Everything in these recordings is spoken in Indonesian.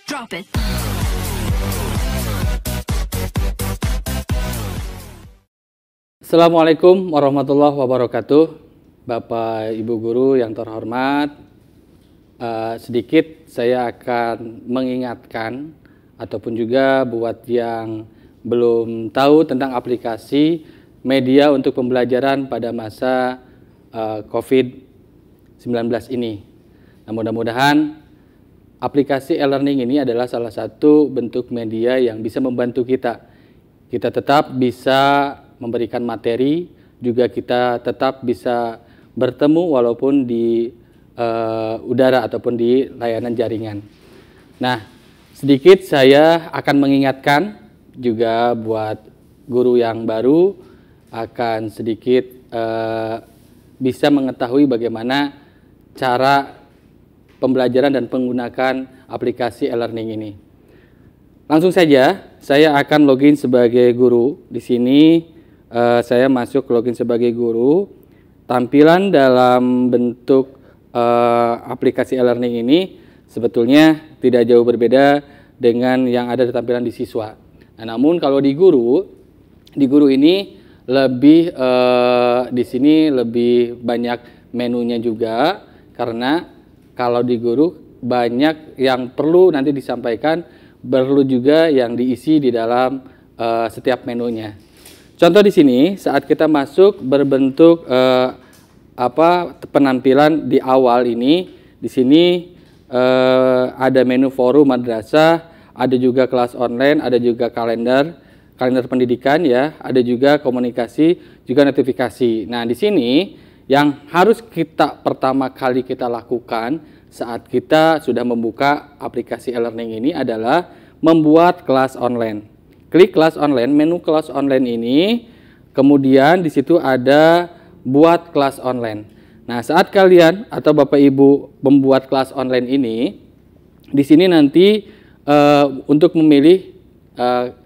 Drop it. Assalamualaikum warahmatullahi wabarakatuh. Bapak Ibu Guru yang terhormat, sedikit saya akan mengingatkan ataupun juga buat yang belum tahu tentang aplikasi media untuk pembelajaran pada masa COVID-19 ini. Nah, mudah-mudahan aplikasi e-learning ini adalah salah satu bentuk media yang bisa membantu kita. Kita tetap bisa memberikan materi, juga kita tetap bisa bertemu walaupun di udara ataupun di layanan jaringan. Nah, sedikit saya akan mengingatkan juga buat guru yang baru akan sedikit bisa mengetahui bagaimana cara pembelajaran dan menggunakan aplikasi e-learning ini. Langsung saja, saya akan login sebagai guru. Di sini saya masuk login sebagai guru. Tampilan dalam bentuk aplikasi e-learning ini sebetulnya tidak jauh berbeda dengan yang ada di tampilan di siswa. Nah, namun kalau di guru ini lebih di sini lebih banyak menunya juga, karena kalau di guru banyak yang perlu nanti disampaikan, perlu juga yang diisi di dalam setiap menunya. Contoh di sini saat kita masuk berbentuk penampilan di awal ini, di sini ada menu forum madrasah, ada juga kelas online, ada juga kalender pendidikan ya, ada juga komunikasi, juga notifikasi. Nah, di sini yang harus pertama kali kita lakukan saat kita sudah membuka aplikasi e-learning ini adalah membuat kelas online. Klik kelas online, menu kelas online ini, kemudian di situ ada buat kelas online. Nah, saat kalian atau Bapak Ibu membuat kelas online ini, di sini nanti untuk memilih,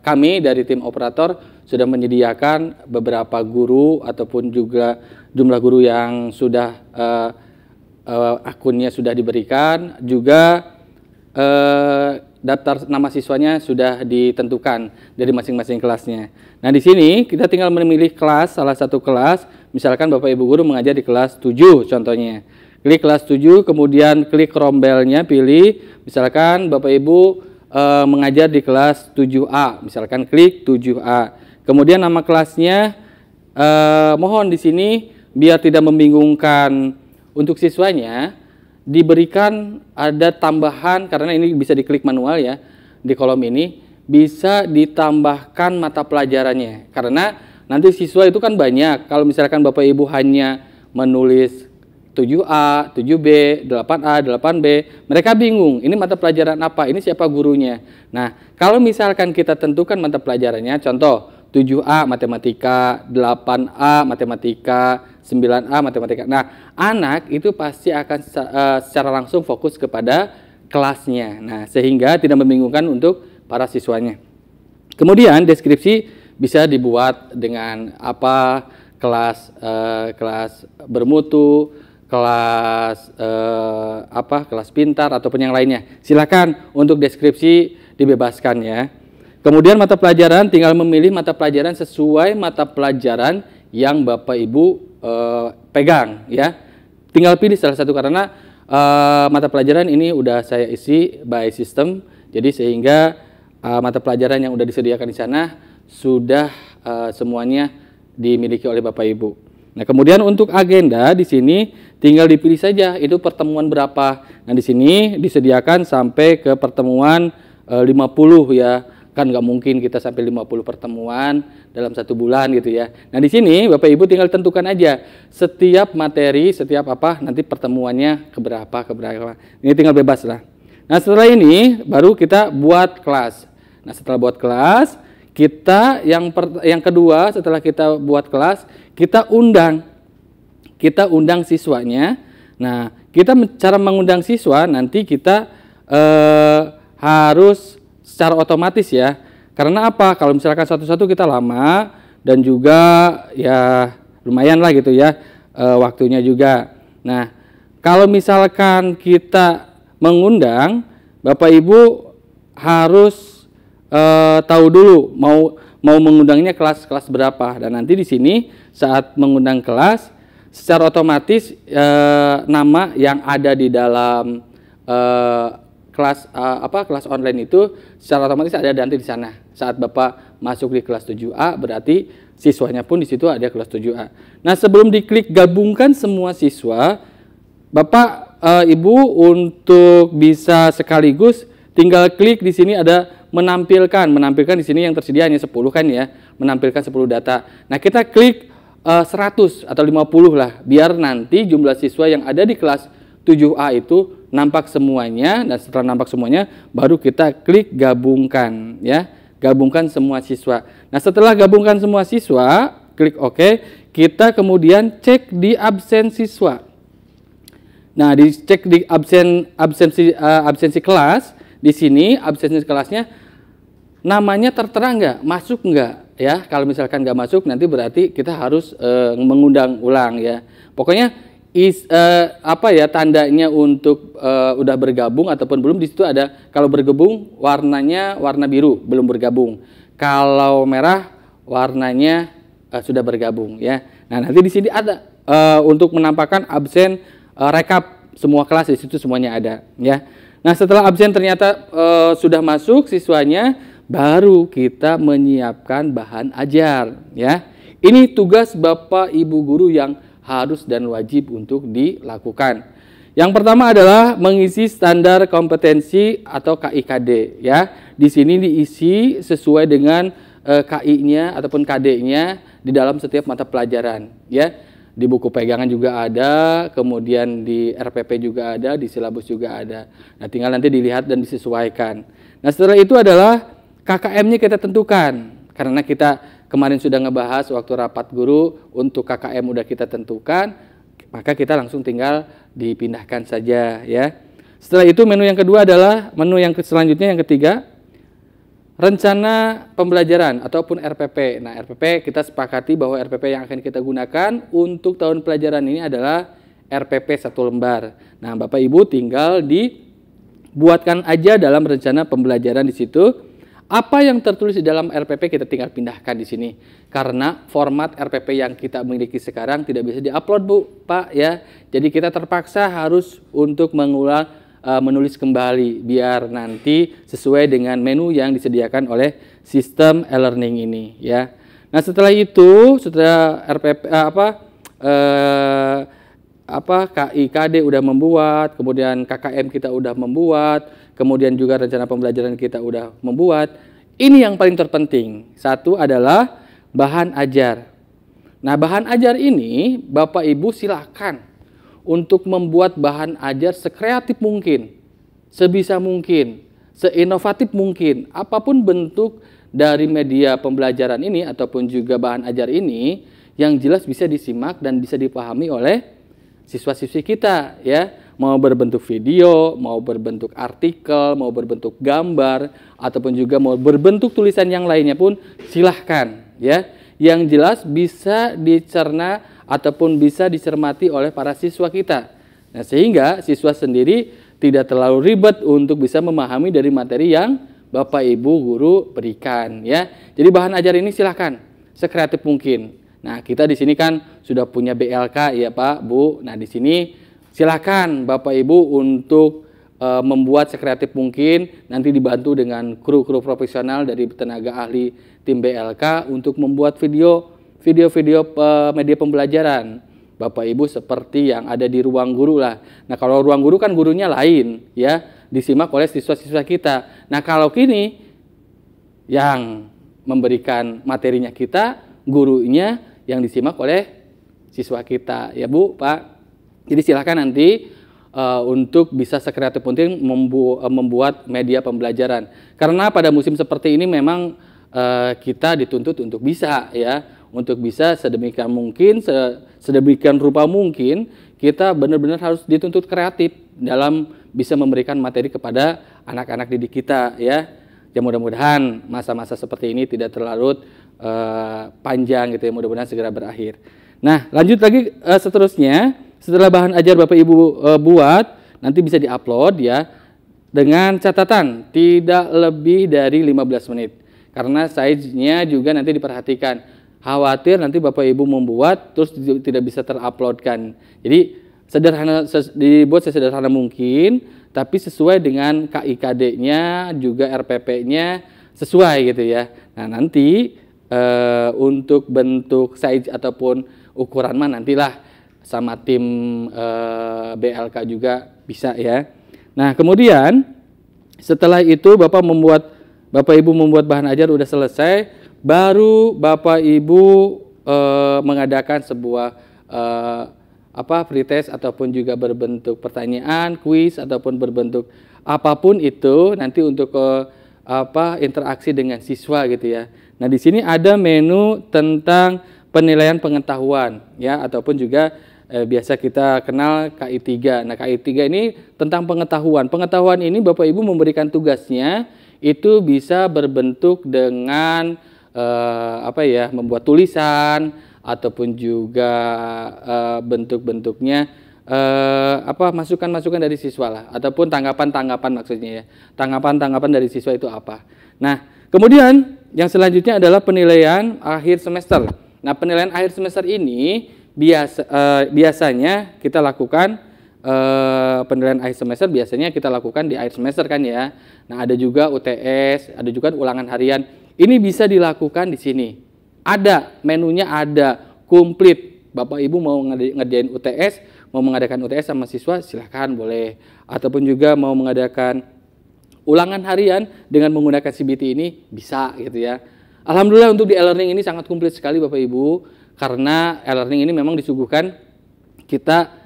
kami dari tim operator sudah menyediakan beberapa guru ataupun juga jumlah guru yang sudah akunnya sudah diberikan, juga daftar nama siswanya sudah ditentukan dari masing-masing kelasnya. Nah, di sini kita tinggal memilih kelas, salah satu kelas, misalkan Bapak Ibu guru mengajar di kelas 7 contohnya. Klik kelas 7, kemudian klik rombelnya, pilih, misalkan Bapak Ibu mengajar di kelas 7A, misalkan klik 7A. Kemudian nama kelasnya, mohon di sini biar tidak membingungkan untuk siswanya, diberikan ada tambahan, karena ini bisa diklik manual ya, di kolom ini bisa ditambahkan mata pelajarannya, karena nanti siswa itu kan banyak. Kalau misalkan Bapak Ibu hanya menulis 7A, 7B, 8A, 8B, mereka bingung, ini mata pelajaran apa, ini siapa gurunya. Nah, kalau misalkan kita tentukan mata pelajarannya, contoh 7A matematika, 8A matematika, 9A matematika. Nah, anak itu pasti akan secara langsung fokus kepada kelasnya. Nah, sehingga tidak membingungkan untuk para siswanya. Kemudian deskripsi bisa dibuat dengan apa, kelas bermutu, kelas kelas pintar ataupun yang lainnya. Silakan untuk deskripsi dibebaskan ya. Kemudian mata pelajaran, tinggal memilih mata pelajaran sesuai mata pelajaran yang Bapak Ibu pegang ya. Tinggal pilih salah satu, karena mata pelajaran ini udah saya isi by system, jadi sehingga mata pelajaran yang udah disediakan di sana sudah semuanya dimiliki oleh Bapak Ibu. Nah, kemudian untuk agenda di sini tinggal dipilih saja itu pertemuan berapa. Nah, di sini disediakan sampai ke pertemuan 50 ya. Kan nggak mungkin kita sampai 50 pertemuan dalam satu bulan gitu ya. Nah, di sini Bapak Ibu tinggal tentukan aja setiap materi, setiap nanti pertemuannya keberapa. Ini tinggal bebas lah. Nah, setelah ini baru kita buat kelas. Nah, setelah buat kelas, kita yang kedua setelah kita buat kelas, kita undang siswanya. Nah, cara mengundang siswa nanti kita harus secara otomatis ya. Karena apa? Kalau misalkan satu-satu kita lama dan juga ya lumayan lah gitu ya waktunya juga. Nah, kalau misalkan kita mengundang, Bapak Ibu harus tahu dulu mau mengundangnya kelas berapa, dan nanti di sini saat mengundang kelas secara otomatis nama yang ada di dalam kelas kelas online itu secara otomatis ada nanti di sana. Saat Bapak masuk di kelas 7A berarti siswanya pun di situ ada kelas 7A. Nah, sebelum diklik gabungkan semua siswa, Bapak Ibu untuk bisa sekaligus tinggal klik di sini ada menampilkan di sini yang tersedia hanya 10 kan ya, menampilkan 10 data. Nah, kita klik 100 atau 50 lah, biar nanti jumlah siswa yang ada di kelas 7A itu nampak semuanya, dan setelah nampak semuanya baru kita klik gabungkan ya, gabungkan semua siswa. Nah, setelah gabungkan semua siswa, klik OK, kita kemudian cek di absen siswa. Nah, dicek di absensi kelas, di sini absensi kelasnya namanya tertera nggak, masuk nggak ya. Kalau misalkan nggak masuk, nanti berarti kita harus mengundang ulang ya. Pokoknya tandanya untuk udah bergabung ataupun belum, di situ ada. Kalau bergabung warnanya warna biru, belum bergabung. Kalau merah warnanya sudah bergabung ya. Nah, nanti di sini ada untuk menampakkan absen, rekap semua kelas, di situ semuanya ada ya. Nah, setelah absen ternyata sudah masuk siswanya, baru kita menyiapkan bahan ajar ya. Ini tugas Bapak Ibu guru yang harus dan wajib untuk dilakukan. Yang pertama adalah mengisi standar kompetensi atau KIKD ya. Di sini diisi sesuai dengan KI-nya ataupun KD-nya di dalam setiap mata pelajaran ya. Di buku pegangan juga ada, kemudian di RPP juga ada, di silabus juga ada. Nah, tinggal nanti dilihat dan disesuaikan. Nah, setelah itu adalah KKM-nya kita tentukan. Karena kita kemarin sudah ngebahas waktu rapat guru, untuk KKM udah kita tentukan, maka kita langsung tinggal dipindahkan saja ya. Setelah itu menu yang kedua adalah menu yang selanjutnya, yang ketiga, rencana pembelajaran ataupun RPP. Nah, RPP kita sepakati bahwa RPP yang akan kita gunakan untuk tahun pelajaran ini adalah RPP 1 lembar. Nah, Bapak Ibu tinggal dibuatkan aja dalam rencana pembelajaran di situ. Apa yang tertulis di dalam RPP kita tinggal pindahkan di sini. Karena format RPP yang kita miliki sekarang tidak bisa diupload, Bu, Pak ya. Jadi kita terpaksa harus untuk menulis kembali biar nanti sesuai dengan menu yang disediakan oleh sistem e-learning ini ya. Nah, setelah itu, setelah RPP KIKD udah membuat, kemudian KKM kita udah membuat, kemudian juga rencana pembelajaran kita udah membuat. Ini yang paling terpenting. Satu adalah bahan ajar. Nah, bahan ajar ini Bapak Ibu silakan untuk membuat bahan ajar sekreatif mungkin, sebisa mungkin, seinovatif mungkin. Apapun bentuk dari media pembelajaran ini ataupun juga bahan ajar ini, yang jelas bisa disimak dan bisa dipahami oleh siswa-siswi kita ya. Mau berbentuk video, mau berbentuk artikel, mau berbentuk gambar, ataupun juga mau berbentuk tulisan yang lainnya pun silahkan ya. Yang jelas bisa dicerna ataupun bisa dicermati oleh para siswa kita. Nah, sehingga siswa sendiri tidak terlalu ribet untuk bisa memahami dari materi yang Bapak Ibu guru berikan ya. Jadi bahan ajar ini silahkan sekreatif mungkin. Nah, kita di sini kan sudah punya BLK ya Pak, Bu. Nah, di sini silahkan Bapak Ibu untuk membuat sekreatif mungkin, nanti dibantu dengan kru-kru profesional dari tenaga ahli tim BLK untuk membuat video media pembelajaran. Bapak Ibu seperti yang ada di ruang guru lah. Nah, kalau ruang guru kan gurunya lain ya, disimak oleh siswa-siswa kita. Nah, kalau kini yang memberikan materinya kita, gurunya yang disimak oleh siswa kita ya Bu, Pak. Jadi silakan nanti untuk bisa sekreatif mungkin membuat media pembelajaran. Karena pada musim seperti ini memang kita dituntut untuk bisa ya, untuk bisa sedemikian mungkin, sedemikian rupa mungkin, kita benar-benar harus dituntut kreatif dalam bisa memberikan materi kepada anak-anak didik kita ya. Ya mudah-mudahan masa-masa seperti ini tidak terlalu panjang gitu ya, mudah-mudahan segera berakhir. Nah, lanjut lagi seterusnya. Setelah bahan ajar Bapak Ibu buat, nanti bisa diupload ya. dengan catatan tidak lebih dari 15 menit. Karena size-nya juga nanti diperhatikan. Khawatir nanti Bapak Ibu membuat terus tidak bisa teruploadkan. Jadi dibuat sesederhana mungkin, tapi sesuai dengan KIKD-nya, juga RPP-nya sesuai gitu ya. Nah nanti untuk bentuk size ataupun ukuran mah nantilah sama tim BLK juga bisa ya. Nah kemudian setelah itu Bapak Ibu membuat bahan ajar udah selesai, baru Bapak Ibu mengadakan sebuah pretest ataupun juga berbentuk pertanyaan, kuis ataupun berbentuk apapun itu nanti untuk interaksi dengan siswa gitu ya. Nah, di sini ada menu tentang penilaian pengetahuan ya ataupun juga biasa kita kenal KI3. Nah, KI3 ini tentang pengetahuan. Pengetahuan ini Bapak Ibu memberikan tugasnya itu bisa berbentuk dengan membuat tulisan ataupun juga bentuk-bentuknya masukan-masukan dari siswa lah ataupun tanggapan-tanggapan maksudnya ya. Tanggapan-tanggapan dari siswa itu apa. Nah, kemudian yang selanjutnya adalah penilaian akhir semester. Nah, penilaian akhir semester ini biasanya kita lakukan penilaian akhir semester biasanya kita lakukan di akhir semester kan ya. Nah, ada juga UTS, ada juga ulangan harian. Ini bisa dilakukan di sini. Ada menunya, ada komplit. Bapak Ibu mau ngerjain UTS, mau mengadakan UTS sama siswa silahkan boleh. Ataupun juga mau mengadakan ulangan harian dengan menggunakan CBT ini bisa gitu ya. Alhamdulillah untuk di e-learning ini sangat komplit sekali Bapak Ibu, karena e-learning ini memang disuguhkan kita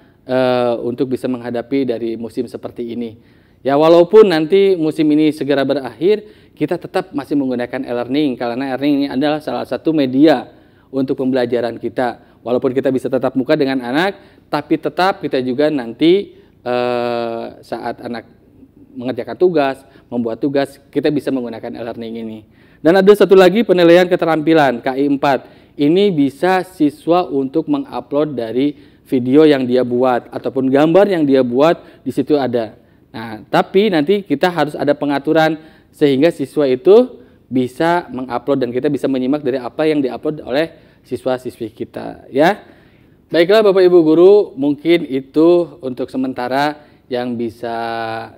untuk bisa menghadapi dari musim seperti ini. Ya walaupun nanti musim ini segera berakhir, kita tetap masih menggunakan e-learning karena e-learning ini adalah salah satu media untuk pembelajaran kita. Walaupun kita bisa tetap muka dengan anak, tapi tetap kita juga nanti saat anak mengerjakan tugas, membuat tugas, kita bisa menggunakan e-learning ini. Dan ada satu lagi penilaian keterampilan KI4. Ini bisa siswa untuk mengupload dari video yang dia buat ataupun gambar yang dia buat di situ ada. Nah, tapi nanti kita harus ada pengaturan sehingga siswa itu bisa mengupload dan kita bisa menyimak dari apa yang diupload oleh siswa-siswi kita ya. Baiklah Bapak Ibu guru, mungkin itu untuk sementara yang bisa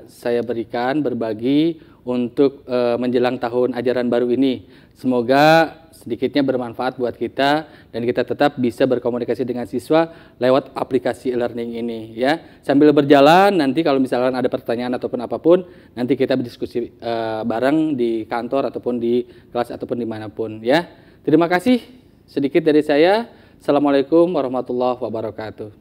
saya berikan berbagi untuk menjelang tahun ajaran baru ini. Semoga sedikitnya bermanfaat buat kita dan kita tetap bisa berkomunikasi dengan siswa lewat aplikasi e-learning ini ya. Sambil berjalan nanti kalau misalkan ada pertanyaan ataupun apapun, nanti kita berdiskusi bareng di kantor ataupun di kelas ataupun dimanapun ya. Terima kasih sedikit dari saya. Assalamualaikum warahmatullahi wabarakatuh.